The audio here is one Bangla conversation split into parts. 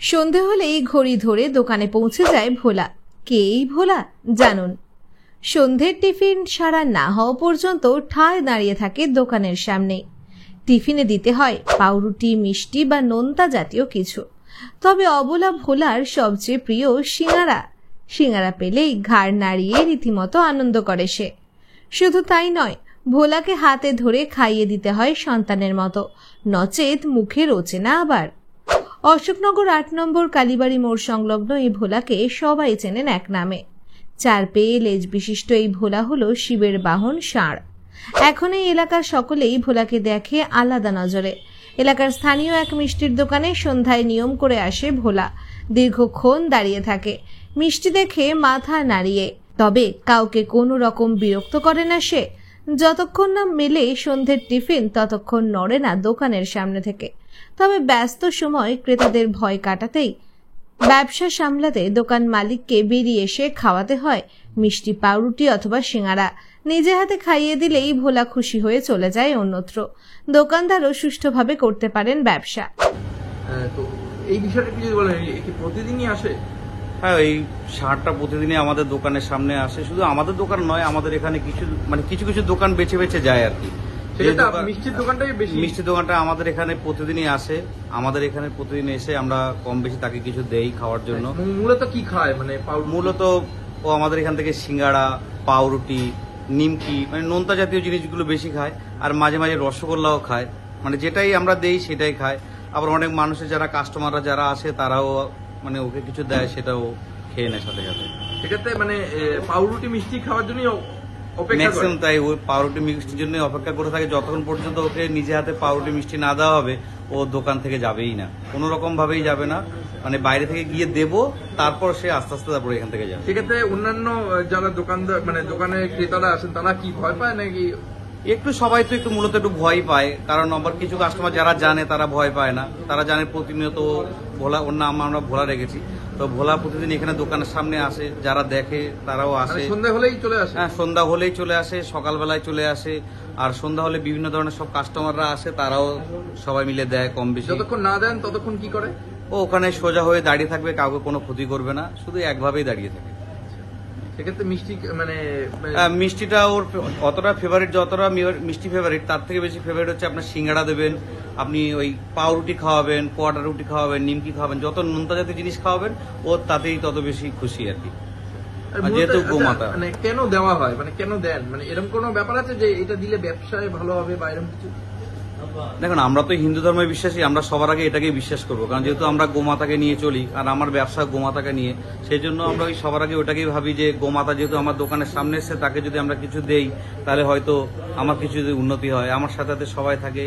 সন্ধে হলেই ঘড়ি ধরে দোকানে পৌঁছে যায় ভোলা। কে এই ভোলা জানুন? সন্ধ্যের টিফিন সারা না হওয়া পর্যন্ত ঠায় দাঁড়িয়ে থাকে দোকানের সামনে। টিফিনে দিতে হয় পাউরুটি, মিষ্টি বা নোনতা জাতীয় কিছু। তবে অবলা ভোলার সবচেয়ে প্রিয় সিঙ্গারা। সিঙ্গারা পেলেই ঘাড় নাড়িয়ে রীতিমতো আনন্দ করে সে। শুধু তাই নয়, ভোলাকে হাতে ধরে খাইয়ে দিতে হয় সন্তানের মতো, নচেত মুখে রোচে না আবার। অশোকনগর ৮ নম্বর কালীবাড়ি মোড় সংলগ্ন এই ভোলাকে সবাই চেনেন এক নামে। 4 পেয়ে লেজ বিশিষ্ট এই ভোলা হলো শিবের বাহন ষাঁড়। এখন এই এলাকার সকলেই ভোলাকে দেখে আলাদা নজরে। এলাকার স্থানীয় এক মিষ্টির দোকানে সন্ধ্যায় নিয়ম করে আসে ভোলা। দীর্ঘক্ষণ দাঁড়িয়ে থাকে, মিষ্টি দেখে মাথা নাড়িয়ে। তবে কাউকে কোনো রকম বিরক্ত করে না সে। যতক্ষণ না মেলে সন্ধ্যের টিফিন ততক্ষণ নড়ে না দোকানের সামনে থেকে। তবে ব্যস্ত সময় ক্রেতাদের ভয় কাটাতেই ব্যবসা সামলাতে দোকান মালিককে বেরিয়ে এসে খাওয়াতে হয় মিষ্টি, পাউরুটি অথবা সিঙ্গারা। নিজে হাতে খাইয়ে দিলেই ভোলা খুশি হয়ে চলে যায় অন্যত্র। দোকানদারও সুষ্ঠুভাবে করতে পারেন ব্যবসা। তো এই বিষয়টা কি বলেন, কি প্রতিদিনই আসে? হ্যাঁ, এই ষাঁড়টা প্রতিদিনই আমাদের দোকানের সামনে আসে। শুধু আমাদের দোকান নয়, আমাদের এখানে কিছু কিছু দোকান বেছে বেছে যায় আর কি। মিষ্টির দোকানটাই বেশি। মিষ্টির দোকানটা আমাদের এখানে প্রতিদিনই আসে। আমাদের এখানে প্রতিদিন এসে আমরা কম বেশি তাকে কিছু দেই খাওয়ার জন্য। মূলত কি খায়? মানে মূলত ও আমাদের এখান থেকে সিঙ্গাড়া, পাউরুটি, নিমকি, মানে নোনতা জাতীয় জিনিসগুলো বেশি খায়। আর মাঝে মাঝে রসগোল্লাও খায়। মানে যেটাই আমরা দেই সেটাই খায়। আবার অনেক মানুষের যারা কাস্টমাররা যারা আসে তারাও মানে ওকে কিছু দেয়, সেটাও খেয়ে নেয় সাথে সাথে। সেক্ষেত্রে মানে পাউরুটি মিষ্টি খাওয়ার জন্য ম্যাক্সিমাম তাই ওই পাউরুটি মিষ্টির জন্য অপেক্ষা করে থাকে। যতক্ষণ পর্যন্ত ওকে নিজে হাতে পাউরুটি মিষ্টি না দেওয়া হবে ও দোকান থেকে যাবেই না, কোনো রকম ভাবেই যাবে না। মানে বাইরে থেকে গিয়ে দেবো, তারপর সে আস্তে আস্তে তারপর এখান থেকে যাবে। সেক্ষেত্রে অন্যান্য যারা দোকানদার মানে দোকানের ক্রেতারা আসেন তারা কি ভয় পায় নাকি? একটু সবাই তো একটু মূলত একটু ভয় পায়, কারণ আবার কিছু কাস্টমার যারা জানে তারা ভয় পায় না। তারা জানে প্রতিনিয়ত ভোলা, ওর নাম আমরা ভোলা রেখেছি। তো ভোলা প্রতিদিন এখানে দোকানের সামনে আসে, যারা দেখে তারাও আসে। সন্ধ্যা হলেই চলে আসে? হ্যাঁ, সন্ধ্যা হলেই চলে আসে, সকালবেলায় চলে আসে। আর সন্ধ্যা হলে বিভিন্ন ধরনের সব কাস্টমাররা আসে, তারাও সবাই মিলে দেয় কম বেশি। যতক্ষণ না দেন ততক্ষণ কি করে? ও ওখানে সোজা হয়ে দাঁড়িয়ে থাকবে, কাউকে কোনো ক্ষতি করবে না, শুধু একভাবেই দাঁড়িয়ে থাকে। সেক্ষেত্রে মিষ্টি মানে মিষ্টিটা ওর অতটা ফেভারিট, যতটা মিষ্টি ফেভারিট তার থেকে বেশি ফেভারিট হচ্ছে আপনার সিঙ্গাড়া দেবেন, আপনি ওই পাউরুটি খাওয়াবেন, কোয়াটা রুটি খাওয়াবেন, নিমকি খাওয়াবেন, যত নোনতা জাতীয় জিনিস খাওয়াবেন ও তাতেই তত বেশি খুশি আর কি। যেহেতু গোমাতা। মানে কেন দেওয়া হয়, মানে কেন দেন, মানে এরকম কোনো ব্যাপার আছে যে এটা দিলে ব্যবসায় ভালো হবে বা এরকম কিছু? দেখুন, আমরা তো হিন্দু ধর্মে বিশ্বাসী, আমরা সবার আগে এটাকেই বিশ্বাস করবো, কারণ যেহেতু আমরা গোমাতাকে নিয়ে চলি আর আমার ব্যবসা গোমাতাকে নিয়ে, সেই জন্য আমরা ওই সবার আগে ওটাকেই ভাবি যে গোমাতা যেহেতু আমার দোকানের সামনে এসে, তাকে যদি আমরা কিছু দেই তাহলে হয়তো আমার কিছু যদি উন্নতি হয়, আমার সাথে সবাই থাকে,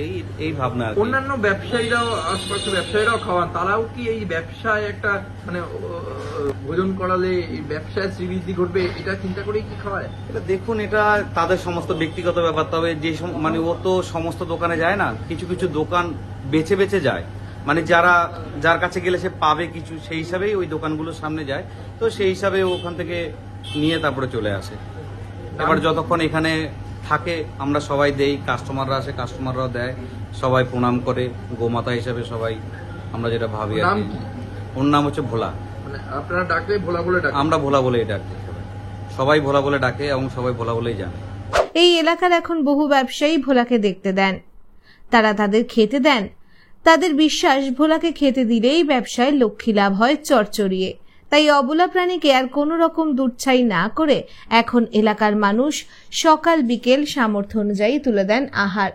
এই ভাবনা। অন্যান্য ব্যবসায়ীরাও, আশপাশের ব্যবসায়ীরাও খাওয়ান, তারাও কি এই ব্যবসায় একটা মানে ভোজন করালে এই ব্যবসায় শ্রীবৃদ্ধি ঘটবে এটা চিন্তা করেই কি খাওয়ায়? এটা দেখুন, এটা তাদের সমস্ত ব্যক্তিগত ব্যাপার। তবে যে মানে ও তো সমস্ত দোকানে যায় না, কিছু কিছু দোকান বেছে বেছে যায়, মানে যার কাছে গেলে সে পাবে কিছু, সেই হিসাবেই ওই দোকানগুলোর সামনে যায়। তো সেই হিসাবে ওখান থেকে নিয়ে তারপরে চলে আসে। এবার যতক্ষণ এখানে থাকে আমরা সবাই দেই, কাস্টমাররা আসে, কাস্টমাররাও দেয়, সবাই প্রণাম করে গোমাতা হিসাবে সবাই আমরা যেটা ভাবি। ওর নাম হচ্ছে ভোলা। মানে আপনারা ডাকলে ভোলা বলে ডাকেন? আমরা ভোলা বলেই ডাকি, সবাই ভোলা বলে ডাকে এবং সবাই ভোলা বলেই জানে। এই এলাকার এখন বহু ব্যবসায়ী ভোলাকে দেখতে দেন, তারা তাদের খেতে দেন। তাদের বিশ্বাস ভোলাকে খেতে দিলেই ব্যবসায় লক্ষ্মী লাভ হয় চড়চড়িয়ে। তাই অবলা প্রাণীকে আর কোনো রকম দুধছাই না করে এখন এলাকার মানুষ সকাল বিকেল সামর্থ্য অনুযায়ী তুলে দেন আহার।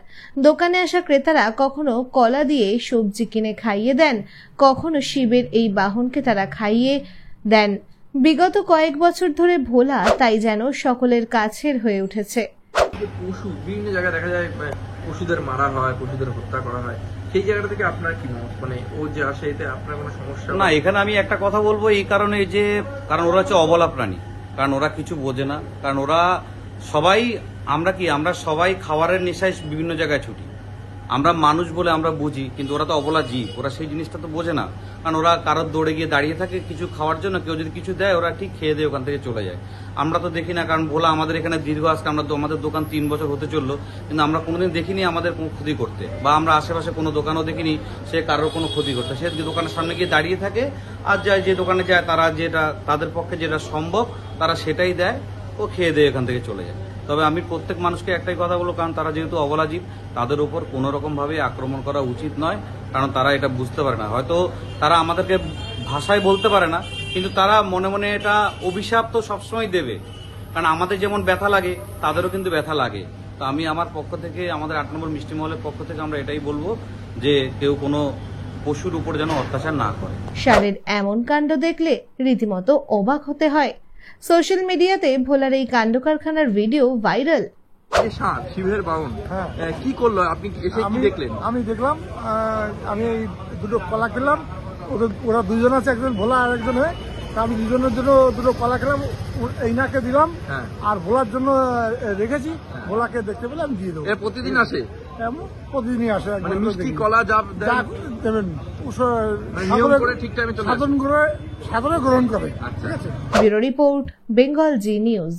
দোকানে আসা ক্রেতারা কখনো কলা দিয়ে সবজি কিনে খাইয়ে দেন, কখনো শিবের এই বাহনকে তারা খাইয়ে দেন। বিগত কয়েক বছর ধরে ভোলা তাই যেন সকলের কাছের হয়ে উঠেছে। পশু বিভিন্ন জায়গায় দেখা যায় পশুদের মারা হয়, পশুদের হত্যা করা হয়, সেই জায়গাটা থেকে আপনার কি মত? মানে ও যে আসে এতে আপনার কোনো সমস্যা না? এখানে আমি একটা কথা বলবো এই কারণে যে, কারণ ওরা হচ্ছে অবলা প্রাণী, কারণ ওরা কিছু বোঝে না। কারণ ওরা সবাই আমরা সবাই খাবারের নেশায় বিভিন্ন জায়গায় ছুটি। আমরা মানুষ বলে আমরা বুঝি, কিন্তু ওরা তো অবলা জীব, ওরা সেই জিনিসটা তো বোঝে না। কারণ ওরা কারোর দৌড়ে গিয়ে দাঁড়িয়ে থাকে কিছু খাওয়ার জন্য, কেউ যদি কিছু দেয় ওরা ঠিক খেয়ে দিয়ে ওখান থেকে চলে যায়। আমরা তো দেখি না, কারণ ভোলা আমাদের এখানে দীর্ঘ, আজকে আমাদের দোকান 3 বছর হতে চললো, কিন্তু আমরা কোনোদিন দেখিনি আমাদের কোনো ক্ষতি করতে, বা আমরা আশেপাশে কোনো দোকানও দেখিনি সে কারোর কোনো ক্ষতি করতে। সে যে দোকানের সামনে গিয়ে দাঁড়িয়ে থাকে আর যায়, যে দোকানে যায় তারা যেটা তাদের পক্ষে যেটা সম্ভব তারা সেটাই দেয়, ও খেয়ে দিয়ে এখান থেকে চলে যায়। তবে আমি প্রত্যেক মানুষকে একটাই কথা বলবো, কারণ তারা যেহেতু অবলা জীব, তাদের উপর কোনো রকম ভাবে আক্রমণ করা উচিত নয়, কারণ তারা এটা বুঝতে পারে না। হয়তো তারা আমাদেরকে ভাষায় বলতে পারে না, কিন্তু তারা মনে মনে এটা অভিশাপ তো সবসময় দেবে, কারণ আমাদের যেমন ব্যথা লাগে তাদেরও কিন্তু ব্যথা লাগে। তো আমি আমার পক্ষ থেকে, আমাদের 8 নম্বর মিষ্টি মহলের পক্ষ থেকে আমরা এটাই বলবো যে কেউ কোনো পশুর উপর যেন অত্যাচার না করে। ষাঁড়ের এমন কাণ্ড দেখলে রীতিমতো অবাক হতে হয়। সোশ্যাল মিডিয়াতে ভোলার এই কাণ্ড কারখানার ভিডিও ভাইরাল। এই ষাঁড় শিবের বাহন হ্যাঁ। কি করলো, আপনি এসে কি দেখলেন? আমি দেখলাম, আমি এই দুটো কলা খেলাম, ওরা দুজন আছে, একজন ভোলা আর একজন হয়ে, তা আমি দুজনের জন্য দুটো কলা খেলাম, এই নাকে দিলাম, হ্যাঁ। আর ভোলার জন্য রেখেছি, ভোলাকে দেখতে পেলে আমি দিয়ে দেবো। এ প্রতিদিন আসে? এমন প্রতিদিনই আসে, মানে মিষ্টি কলা যা দেন, দেবেন মানে নিয়ম করে ঠিক টাইমে চলে আসে? সাধন গ্রহণ করে। আচ্ছা। ঠিক আছে। ব্যুরো রিপোর্ট, বেঙ্গল জি নিউজ।